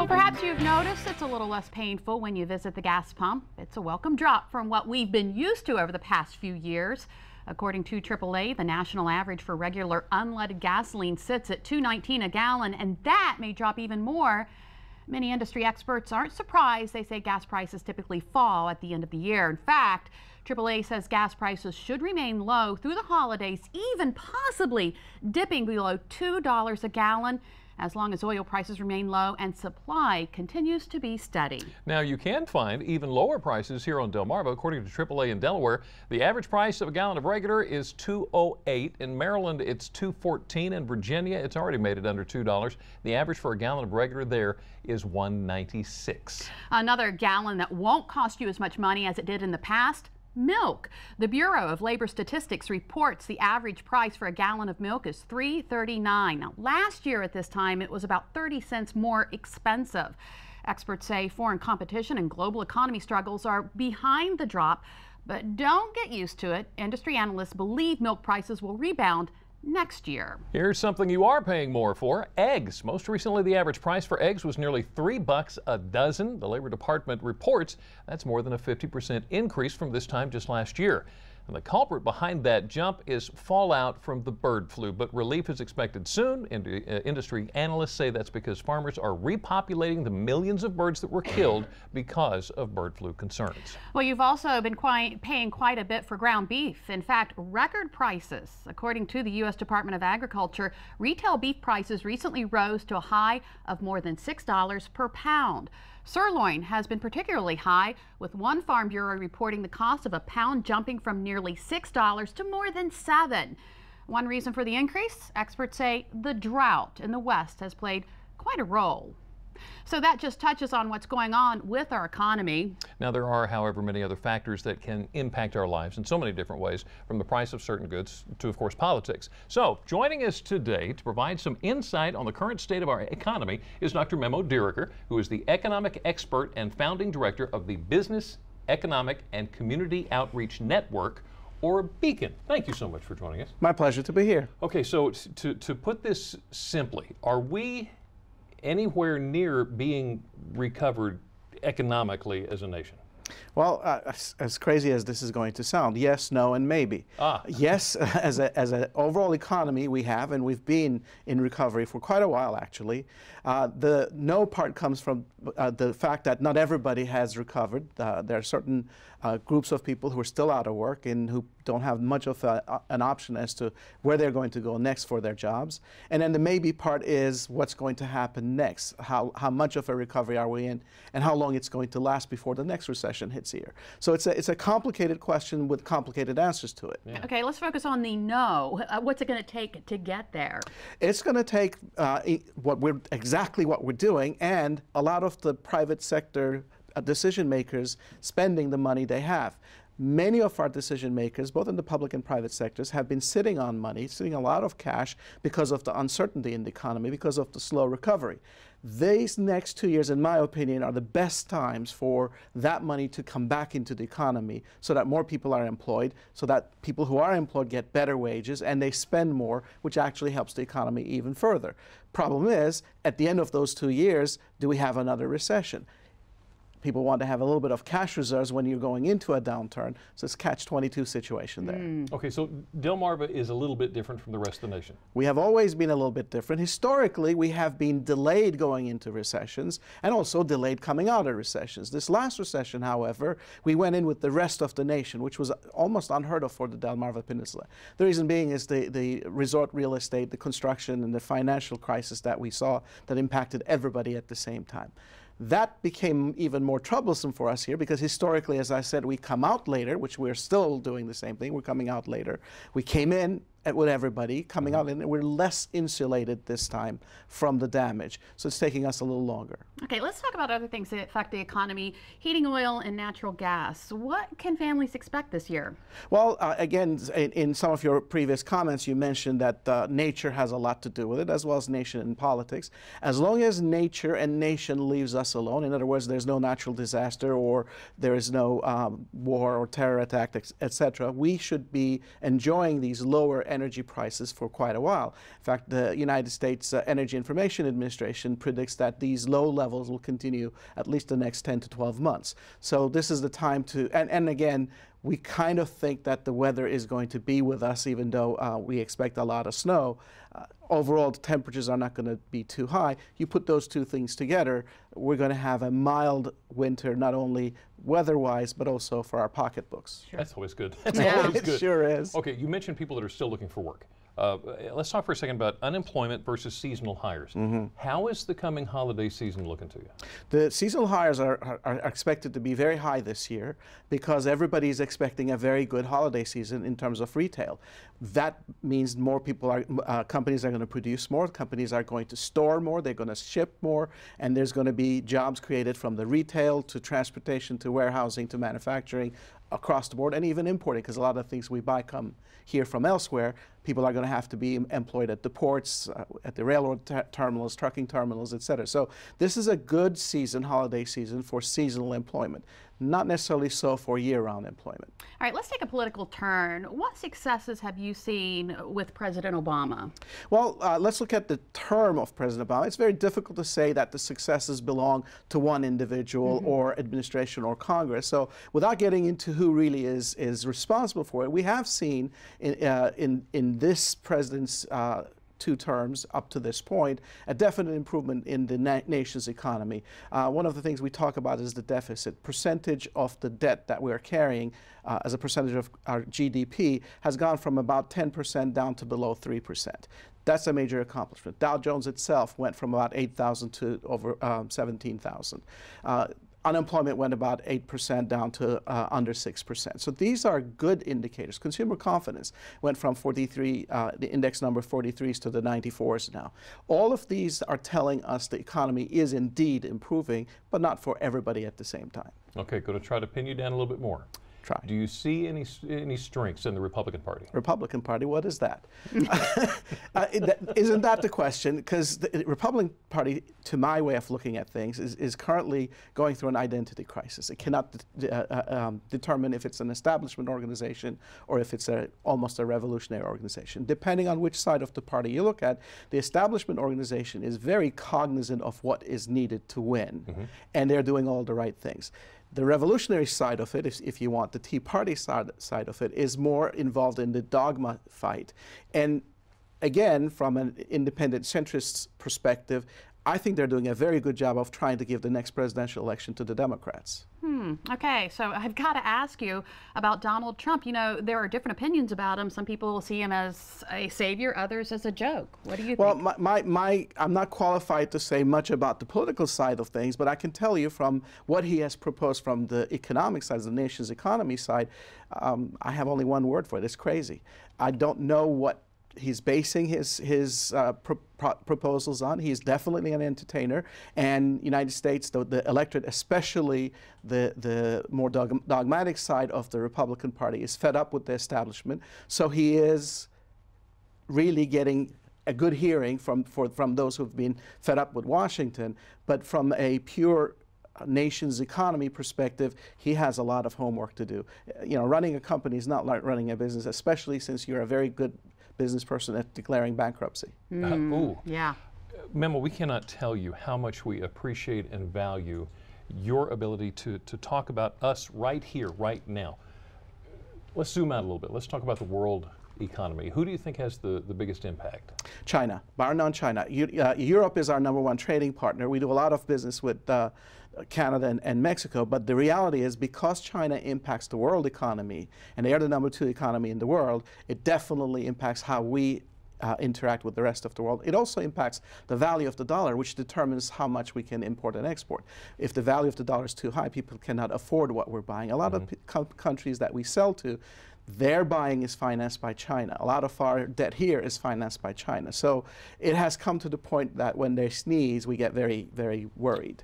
Perhaps you've noticed it's a little less painful when you visit the gas pump. It's a welcome drop from what we've been used to over the past few years. According to AAA, the national average for regular unleaded gasoline sits at $2.19 a gallon, and that may drop even more. Many industry experts aren't surprised. They say gas prices typically fall at the end of the year. In fact, AAA says gas prices should remain low through the holidays, even possibly dipping below $2 a gallon, as long as oil prices remain low and supply continues to be steady. Now, you can find even lower prices here on Delmarva. According to AAA in Delaware, the average price of a gallon of regular is $2.08. In Maryland, it's $2.14. In Virginia, it's already made it under $2. The average for a gallon of regular there is $1.96. Another gallon that won't cost you as much money as it did in the past: milk. The Bureau of Labor Statistics reports the average price for a gallon of milk is $3.39. Now, last year at this time, it was about 30 cents more expensive. Experts say foreign competition and global economy struggles are behind the drop, but don't get used to it. Industry analysts believe milk prices will rebound next year. Here's something you are paying more for: eggs. Most recently, the average price for eggs was nearly $3 a dozen. The Labor Department reports that's more than a 50% increase from this time just last year. And the culprit behind that jump is fallout from the bird flu, but relief is expected soon. Industry analysts say that's because farmers are repopulating the millions of birds that were killed because of bird flu concerns. Well, you've also been paying quite a bit for ground beef. In fact, record prices. According to the U.S. Department of Agriculture, retail beef prices recently rose to a high of more than $6 per pound. Sirloin has been particularly high, with one farm bureau reporting the cost of a pound jumping from nearly $6 to more than $7. One reason for the increase, experts say the drought in the West has played quite a role. So that just touches on what's going on with our economy. Now, there are, however, many other factors that can impact our lives in so many different ways, from the price of certain goods to, of course, politics. So, joining us today to provide some insight on the current state of our economy is Dr. Memo Diriger, who is the economic expert and founding director of the Business, Economic, and Community Outreach Network, or Beacon. Thank you so much for joining us. My pleasure to be here. Okay, so to put this simply, are we anywhere near being recovered economically as a nation? Well, as crazy as this is going to sound, yes, no, and maybe. Yes, as an overall economy, we have, and we've been in recovery for quite a while, actually. The no part comes from the fact that not everybody has recovered. There are certain groups of people who are still out of work and who don't have much of an option as to where they're going to go next for their jobs. And then the maybe part is what's going to happen next. How much of a recovery are we in, and how long it's going to last before the next recession hits here. So it's a complicated question with complicated answers to it. Yeah. Okay, let's focus on the no. What's it going to take to get there? It's going to take exactly what we're doing, and a lot of the private sector decision makers spending the money they have. Many of our decision makers, both in the public and private sectors, have been sitting on money, sitting a lot of cash because of the uncertainty in the economy, because of the slow recovery. These next 2 years, in my opinion, are the best times for that money to come back into the economy so that more people are employed, so that people who are employed get better wages and they spend more, which actually helps the economy even further. Problem is, at the end of those 2 years, do we have another recession? People want to have a little bit of cash reserves when you're going into a downturn, so it's a catch-22 situation there. Okay, so Delmarva is a little bit different from the rest of the nation. We have always been a little bit different. Historically, we have been delayed going into recessions and also delayed coming out of recessions. This last recession, however, we went in with the rest of the nation, which was almost unheard of for the Delmarva Peninsula. The reason being is the resort real estate, the construction, and the financial crisis that we saw that impacted everybody at the same time. That became even more troublesome for us here because historically, as I said, we come out later, which we're still doing the same thing. We're coming out later. We came in with everybody coming out, and we're less insulated this time from the damage. So it's taking us a little longer. Okay, let's talk about other things that affect the economy: heating oil and natural gas. What can families expect this year? Well, again, in some of your previous comments, you mentioned that nature has a lot to do with it, as well as nation and politics. As long as nature and nation leaves us alone, in other words, there's no natural disaster or there is no war or terror attack, etc., we should be enjoying these lower energy prices for quite a while. In fact, the United States Energy Information Administration predicts that these low levels will continue at least the next 10 to 12 months. So this is the time to, and again, we kind of think that the weather is going to be with us, even though we expect a lot of snow. Overall, the temperatures are not going to be too high. You put those two things together, we're going to have a mild winter, not only weather-wise, but also for our pocketbooks. Sure. That's always good. That's always good. It sure is. Okay, you mentioned people that are still looking for work. Let's talk for a second about unemployment versus seasonal hires. How is the coming holiday season looking to you? The seasonal hires are expected to be very high this year because everybody's expecting a very good holiday season in terms of retail. That means more people are, companies are going to produce more, companies are going to store more, they're going to ship more, and there's going to be jobs created from the retail to transportation to warehousing to manufacturing across the board, and even importing, because a lot of things we buy come here from elsewhere. People are going to have to be employed at the ports, at the railroad terminals, trucking terminals, et cetera. So this is a good season, holiday season, for seasonal employment. Not necessarily so for year-round employment. All right, let's take a political turn. What successes have you seen with President Obama? Well, let's look at the term of President Obama. It's very difficult to say that the successes belong to one individual or administration or Congress. So without getting into who really is responsible for it, we have seen in this president's 2 terms up to this point, a definite improvement in the nation's economy. One of the things we talk about is the deficit. Percentage of the debt that we're carrying as a percentage of our GDP has gone from about 10% down to below 3%. That's a major accomplishment. Dow Jones itself went from about 8,000 to over 17,000. Unemployment went about 8% down to under 6%. So these are good indicators. Consumer confidence went from 43, the index number 43s to the 94s now. All of these are telling us the economy is indeed improving, but not for everybody at the same time. Okay, going to try to pin you down a little bit more. Try. Do you see any strengths in the Republican Party? Republican Party, what is that? Isn't that the question? Because the Republican Party, to my way of looking at things, is currently going through an identity crisis. It cannot determine if it's an establishment organization or if it's almost a revolutionary organization. Depending on which side of the party you look at, the establishment organization is very cognizant of what is needed to win, and they're doing all the right things. The revolutionary side of it, if you want, the Tea Party side of it, is more involved in the dogma fight. And again, from an independent centrist perspective, I think they're doing a very good job of trying to give the next presidential election to the Democrats. Okay, so I've got to ask you about Donald Trump. You know, there are different opinions about him. Some people see him as a savior, others as a joke. What do you think? Well, I'm not qualified to say much about the political side of things, but I can tell you from what he has proposed from the economic side, the nation's economy side, I have only one word for it. It's crazy. I don't know what he's basing his proposals on. He's definitely an entertainer, and United States, the electorate, especially the more dogmatic side of the Republican Party, is fed up with the establishment. So he is really getting a good hearing from those who've been fed up with Washington, but from a pure nation's economy perspective, he has a lot of homework to do. You know, running a company is not like running a business, especially since you're a very good business person at declaring bankruptcy. Yeah. Memo, we cannot tell you how much we appreciate and value your ability to talk about us right here, right now. Let's zoom out a little bit. Let's talk about the world economy. Who do you think has the biggest impact? China, bar none China. Europe is our #1 trading partner. We do a lot of business with Canada and Mexico, but the reality is because China impacts the world economy, and they are the #2 economy in the world, it definitely impacts how we interact with the rest of the world. It also impacts the value of the dollar, which determines how much we can import and export. If the value of the dollar is too high, people cannot afford what we're buying. A lot of countries that we sell to, their buying is financed by China. A lot of our debt here is financed by China. So it has come to the point that when they sneeze, we get very, very worried.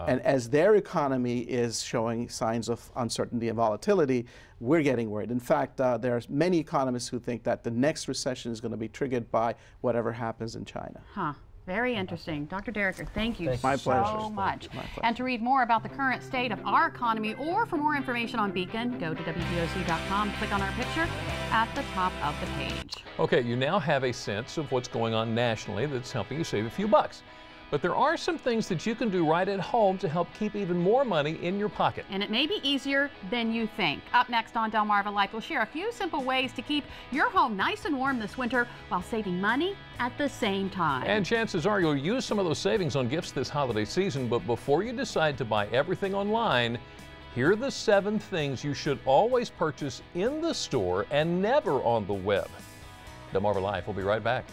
And as their economy is showing signs of uncertainty and volatility, we're getting worried. In fact, there are many economists who think that the next recession is going to be triggered by whatever happens in China. Very interesting. Dr. Derricker, thank you My so pleasure. much. My pleasure. And to read more about the current state of our economy or for more information on Beacon, go to WBOC.com, click on our picture at the top of the page. Okay, you now have a sense of what's going on nationally that's helping you save a few bucks. But there are some things that you can do right at home to help keep even more money in your pocket. And it may be easier than you think. Up next on Delmarvalife, we'll share a few simple ways to keep your home nice and warm this winter while saving money at the same time. And chances are you'll use some of those savings on gifts this holiday season, but before you decide to buy everything online, here are the 7 things you should always purchase in the store and never on the web. Delmarvalife will be right back.